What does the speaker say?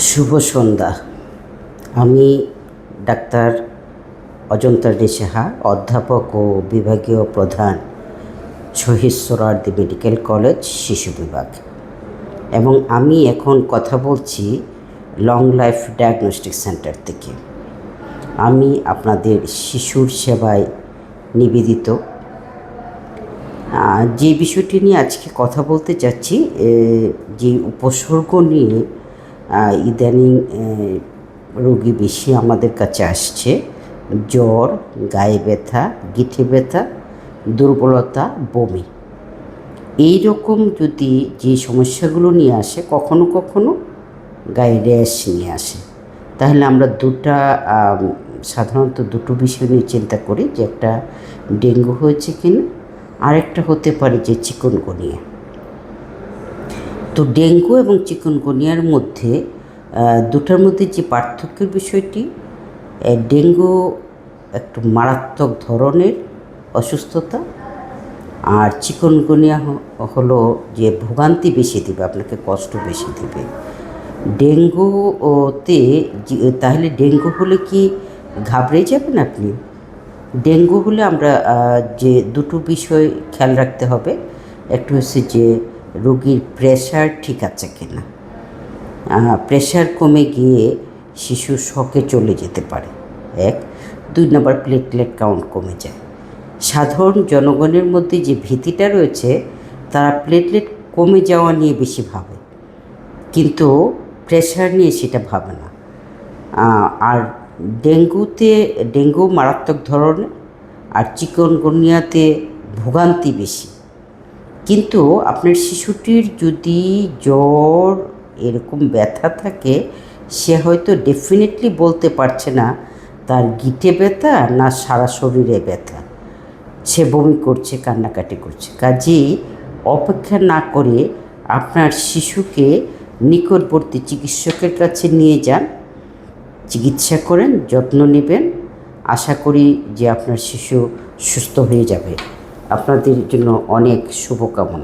শুভ সন্ধ্যা। আমি doctor Ajanta D Saha, অধ্যাপক ও বিভাগীয় প্রধান, শহীদ সোহরাওয়ার্দী মেডিকেল কলেজ শিশু বিভাগ। এবং আমি এখন কথা বলছি লং লাইফ ডায়াগনস্টিক সেন্টার থেকে। আমি আপনাদের শিশুর সেবায় নিবেদিত। যে বিষয়টি নিয়ে আজকে কথা বলতে চাচ্ছি, যে উপসর্গ নিয়ে ইদানিং রোগী বেশি আমাদের কাছে আসছে, জ্বর, গায়ে ব্যথা, গিঁঠে ব্যথা, দুর্বলতা, বমি। এই রকম যদি যে সমস্যাগুলো নিয়ে আসে, কখনো কখনো গায়ে র্যাশ নিয়ে আসে, তাহলে আমরা সাধারণত দুটো বিষয় নিয়ে চিন্তা করি, যে একটা ডেঙ্গু হয়েছে কিনা, আরেকটা হতে পারে যে চিকুনগুনিয়া। তো ডেঙ্গু এবং চিকুনগুনিয়ার মধ্যে দুটার মধ্যে যে পার্থক্যের বিষয়টি, ডেঙ্গু একটু মারাত্মক ধরনের অসুস্থতা, আর চিকুনগুনিয়া হলো যে ভোগান্তি বেশি দিবে, আপনাকে কষ্ট বেশি দিবে। তাহলে ডেঙ্গু হলে কি ঘাবড়ে যাবেন আপনি? ডেঙ্গু হলে আমরা যে দুটো বিষয় খেয়াল রাখতে হবে। একটা হচ্ছে যে রোগীর প্রেশার ঠিক আছে কিনা। প্রেশার কমে গিয়ে শিশু শকে চলে যেতে পারে, 1। 2 নম্বর, প্লেটলেট কাউন্ট কমে যায়। সাধারণ জনগণের মধ্যে যে ভীতিটা রয়েছে, তারা প্লেটলেট কমে যাওয়া নিয়ে বেশি ভাবে, কিন্তু প্রেশার নিয়ে সেটা ভাবে না। আর ডেঙ্গু মারাত্মক ধরনের, আর চিকুনগুনিয়াতে ভোগান্তি বেশি। কিন্তু আপনার শিশুটির যদি জ্বর, এরকম ব্যথা থাকে, সে হয়তো ডেফিনেটলি বলতে পারছে না তার গিঁটে ব্যথা না সারা শরীরে ব্যথা। সে বমি করছে, কান্নাকাটি করছে। কাজেই অপেক্ষা না করে আপনার শিশুকে নিকটবর্তী চিকিৎসকের কাছে নিয়ে যান, চিকিৎসা করেন, যত্ন নেবেন। আশা করি যে আপনার শিশু সুস্থ হয়ে যাবে। আপনাদের জন্য অনেক শুভকামনা।